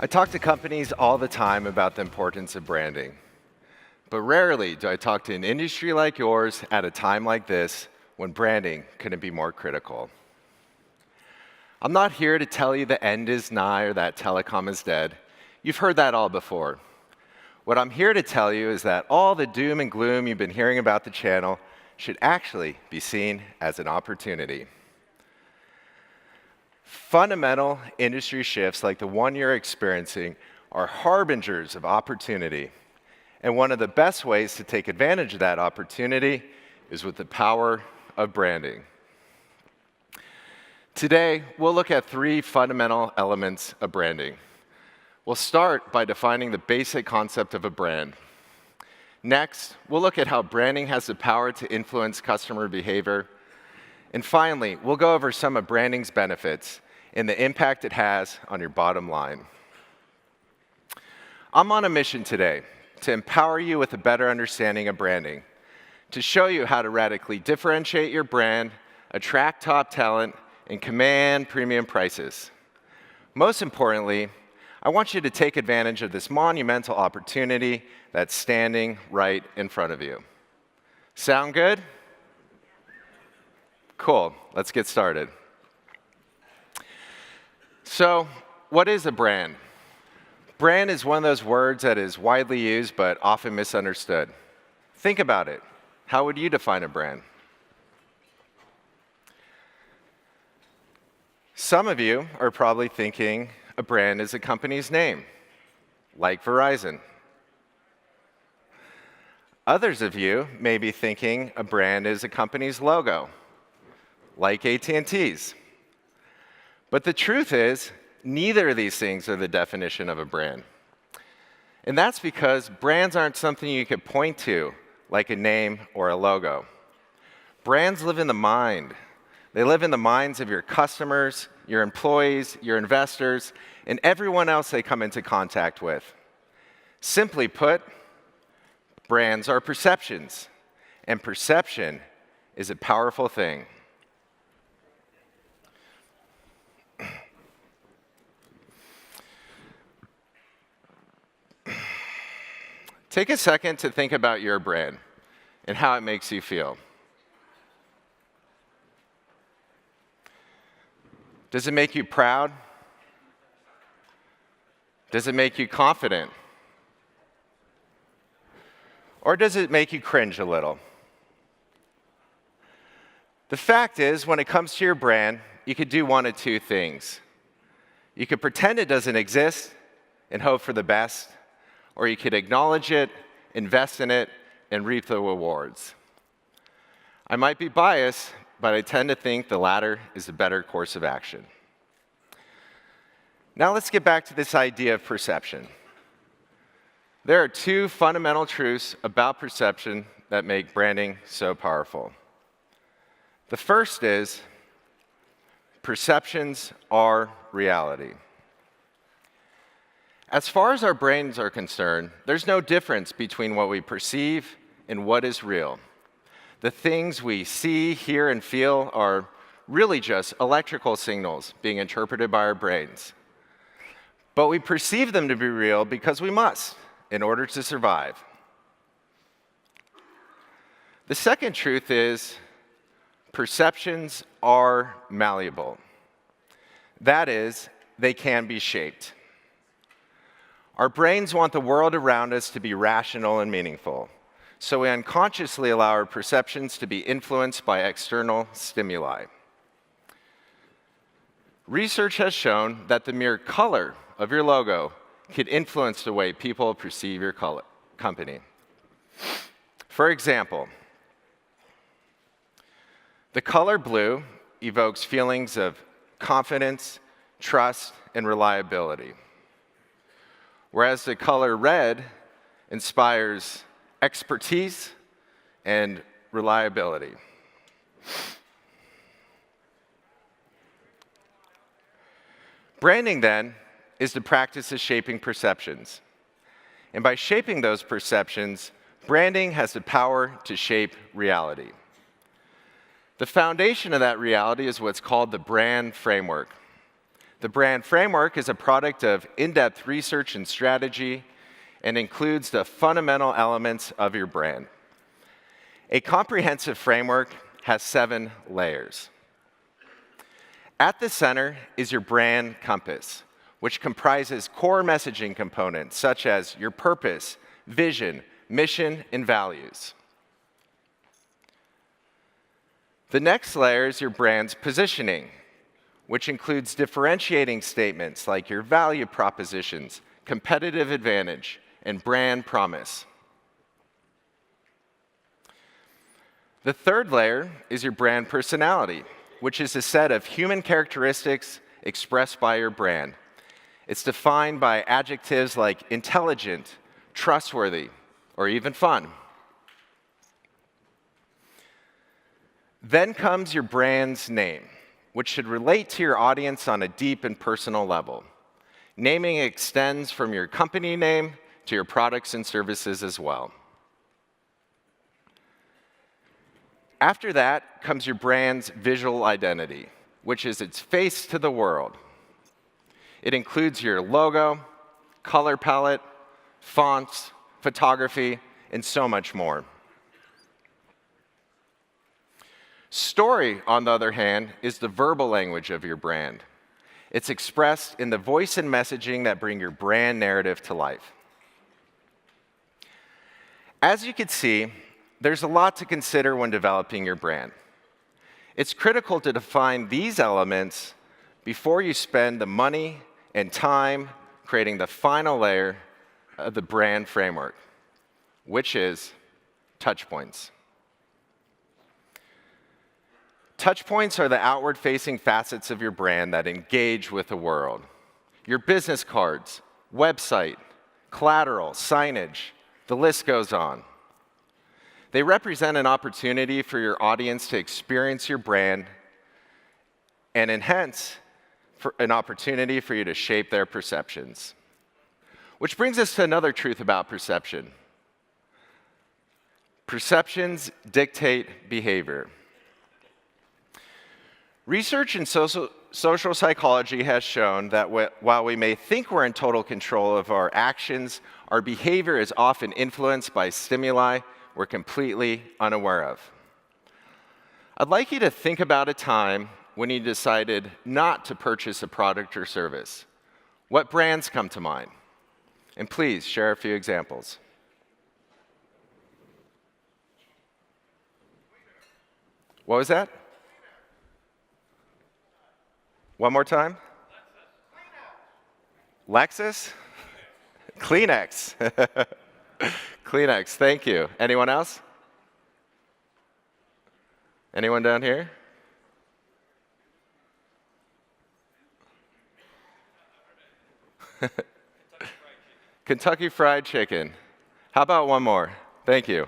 I talk to companies all the time about the importance of branding, but rarely do I talk to an industry like yours at a time like this when branding couldn't be more critical. I'm not here to tell you the end is nigh or that telecom is dead. You've heard that all before. What I'm here to tell you is that all the doom and gloom you've been hearing about the channel should actually be seen as an opportunity. Fundamental industry shifts like the one you're experiencing are harbingers of opportunity. And one of the best ways to take advantage of that opportunity is with the power of branding. Today, we'll look at three fundamental elements of branding. We'll start by defining the basic concept of a brand. Next, we'll look at how branding has the power to influence customer behavior. And finally, we'll go over some of branding's benefits and the impact it has on your bottom line. I'm on a mission today to empower you with a better understanding of branding, to show you how to radically differentiate your brand, attract top talent, and command premium prices. Most importantly, I want you to take advantage of this monumental opportunity that's standing right in front of you. Sound good? Cool, let's get started. So, what is a brand? Brand is one of those words that is widely used but often misunderstood. Think about it. How would you define a brand? Some of you are probably thinking a brand is a company's name, like Verizon. Others of you may be thinking a brand is a company's logo, like AT&T's. But the truth is, neither of these things are the definition of a brand. And that's because brands aren't something you could point to, like a name or a logo. Brands live in the mind. They live in the minds of your customers, your employees, your investors, and everyone else they come into contact with. Simply put, brands are perceptions, and perception is a powerful thing. Take a second to think about your brand and how it makes you feel. Does it make you proud? Does it make you confident? Or does it make you cringe a little? The fact is, when it comes to your brand, you could do one of two things. You could pretend it doesn't exist and hope for the best, or you could acknowledge it, invest in it, and reap the rewards. I might be biased, but I tend to think the latter is a better course of action. Now let's get back to this idea of perception. There are two fundamental truths about perception that make branding so powerful. The first is, perceptions are reality. As far as our brains are concerned, there's no difference between what we perceive and what is real. The things we see, hear, and feel are really just electrical signals being interpreted by our brains. But we perceive them to be real because we must, in order to survive. The second truth is, perceptions are malleable. That is, they can be shaped. Our brains want the world around us to be rational and meaningful, so we unconsciously allow our perceptions to be influenced by external stimuli. Research has shown that the mere color of your logo could influence the way people perceive your company. For example, the color blue evokes feelings of confidence, trust, and reliability, whereas the color red inspires expertise and reliability. Branding, then, is the practice of shaping perceptions. And by shaping those perceptions, branding has the power to shape reality. The foundation of that reality is what's called the brand framework. The brand framework is a product of in-depth research and strategy and includes the fundamental elements of your brand. A comprehensive framework has 7 layers. At the center is your brand compass, which comprises core messaging components such as your purpose, vision, mission, and values. The next layer is your brand's positioning, which includes differentiating statements like your value propositions, competitive advantage, and brand promise. The third layer is your brand personality, which is a set of human characteristics expressed by your brand. It's defined by adjectives like intelligent, trustworthy, or even fun. Then comes your brand's name, which should relate to your audience on a deep and personal level. Naming extends from your company name to your products and services as well. After that comes your brand's visual identity, which is its face to the world. It includes your logo, color palette, fonts, photography, and so much more. Story, on the other hand, is the verbal language of your brand. It's expressed in the voice and messaging that bring your brand narrative to life. As you can see, there's a lot to consider when developing your brand. It's critical to define these elements before you spend the money and time creating the final layer of the brand framework, which is touchpoints. Touchpoints are the outward-facing facets of your brand that engage with the world. Your business cards, website, collateral, signage, the list goes on. They represent an opportunity for your audience to experience your brand and hence an opportunity for you to shape their perceptions. Which brings us to another truth about perception. Perceptions dictate behavior. Research in social psychology has shown that while we may think we're in total control of our actions, our behavior is often influenced by stimuli we're completely unaware of. I'd like you to think about a time when you decided not to purchase a product or service. What brands come to mind? And please share a few examples. What was that? One more time? Lexus? Kleenex. Kleenex, thank you. Anyone else? Anyone down here? Kentucky Fried Chicken. How about one more? Thank you.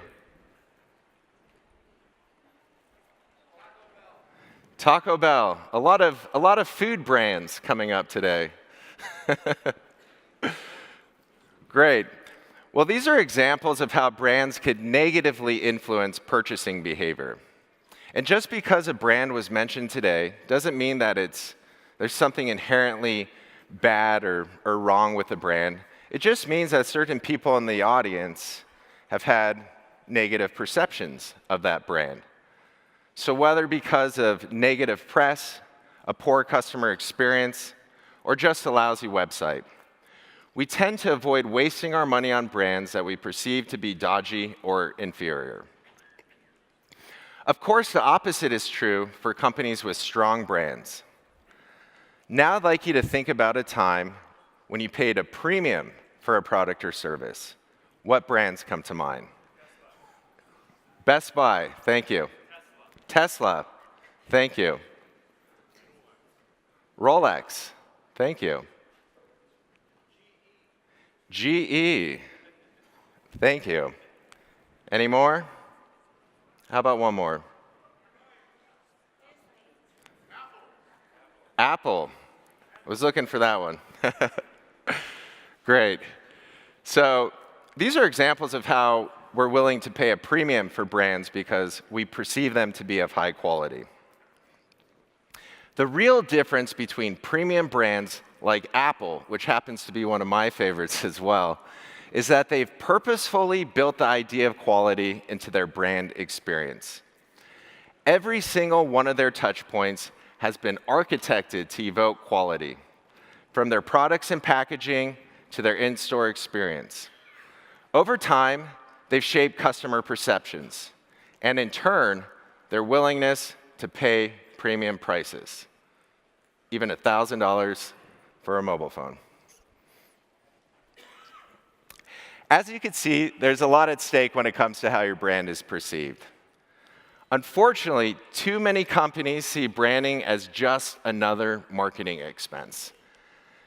Taco Bell. A lot of food brands coming up today. Great. Well, these are examples of how brands could negatively influence purchasing behavior. And just because a brand was mentioned today doesn't mean that there's something inherently bad or wrong with the brand. It just means that certain people in the audience have had negative perceptions of that brand. So whether because of negative press, a poor customer experience, or just a lousy website, we tend to avoid wasting our money on brands that we perceive to be dodgy or inferior. Of course, the opposite is true for companies with strong brands. Now I'd like you to think about a time when you paid a premium for a product or service. What brands come to mind? Best Buy, thank you. Tesla, thank you. Rolex, thank you. GE, thank you. Any more? How about one more? Apple. I was looking for that one. Great. So these are examples of how we're willing to pay a premium for brands because we perceive them to be of high quality. The real difference between premium brands like Apple, which happens to be one of my favorites as well, is that they've purposefully built the idea of quality into their brand experience. Every single one of their touch points has been architected to evoke quality, from their products and packaging to their in-store experience. Over time, they've shaped customer perceptions, and in turn, their willingness to pay premium prices, even $1,000 for a mobile phone. As you can see, there's a lot at stake when it comes to how your brand is perceived. Unfortunately, too many companies see branding as just another marketing expense.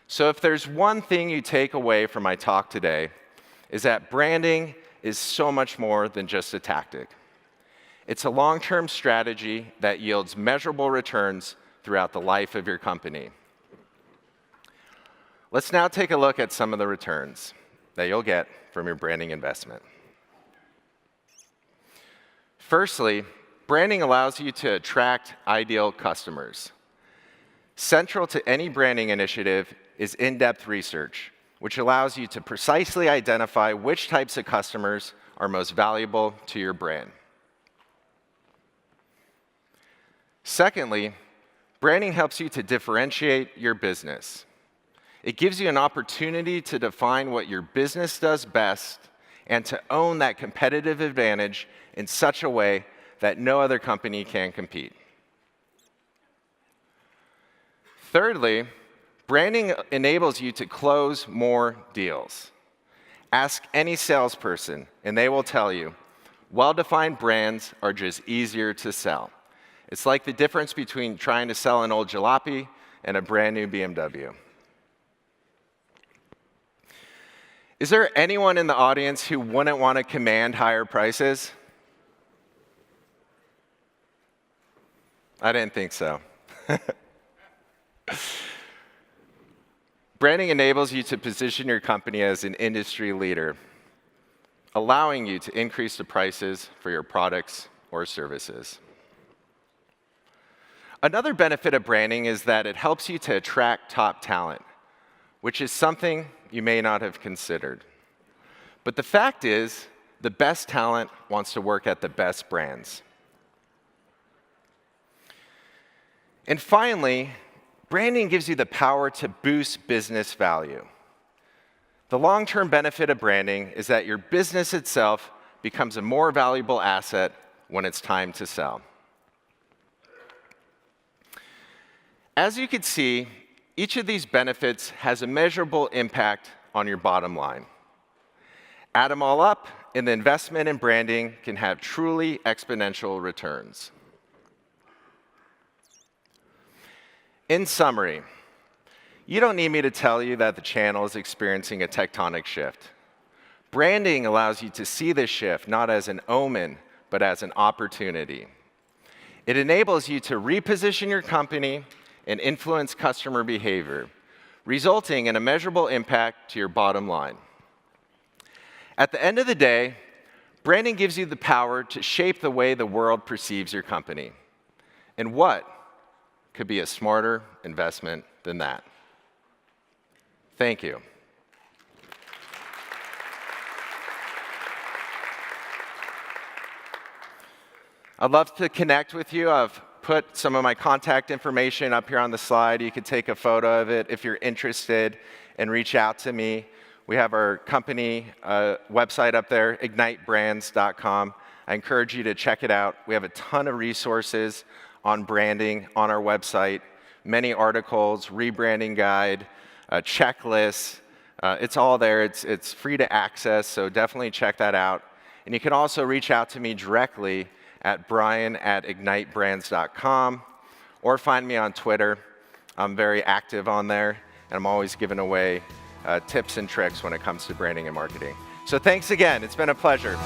So if there's one thing you take away from my talk today, is that branding is so much more than just a tactic. It's a long-term strategy that yields measurable returns throughout the life of your company. Let's now take a look at some of the returns that you'll get from your branding investment. Firstly, branding allows you to attract ideal customers. Central to any branding initiative is in-depth research, which allows you to precisely identify which types of customers are most valuable to your brand. Secondly, branding helps you to differentiate your business. It gives you an opportunity to define what your business does best and to own that competitive advantage in such a way that no other company can compete. Thirdly, branding enables you to close more deals. Ask any salesperson, and they will tell you, well-defined brands are just easier to sell. It's like the difference between trying to sell an old jalopy and a brand new BMW. Is there anyone in the audience who wouldn't want to command higher prices? I didn't think so. Branding enables you to position your company as an industry leader, allowing you to increase the prices for your products or services. Another benefit of branding is that it helps you to attract top talent, which is something you may not have considered. But the fact is, the best talent wants to work at the best brands. And finally, branding gives you the power to boost business value. The long-term benefit of branding is that your business itself becomes a more valuable asset when it's time to sell. As you can see, each of these benefits has a measurable impact on your bottom line. Add them all up, and the investment in branding can have truly exponential returns. In summary, you don't need me to tell you that the channel is experiencing a tectonic shift. Branding allows you to see this shift not as an omen, but as an opportunity. It enables you to reposition your company and influence customer behavior, resulting in a measurable impact to your bottom line. At the end of the day, branding gives you the power to shape the way the world perceives your company. And what could be a smarter investment than that? Thank you. I'd love to connect with you. I've put some of my contact information up here on the slide. You could take a photo of it if you're interested and reach out to me. We have our company website up there, ignitebrands.com. I encourage you to check it out. We have a ton of resources on branding on our website, many articles, rebranding guide, checklists. It's all there. It's free to access, so definitely check that out. And you can also reach out to me directly at brian@ignitebrands.com, or find me on Twitter. I'm very active on there, and I'm always giving away tips and tricks when it comes to branding and marketing. So thanks again. It's been a pleasure.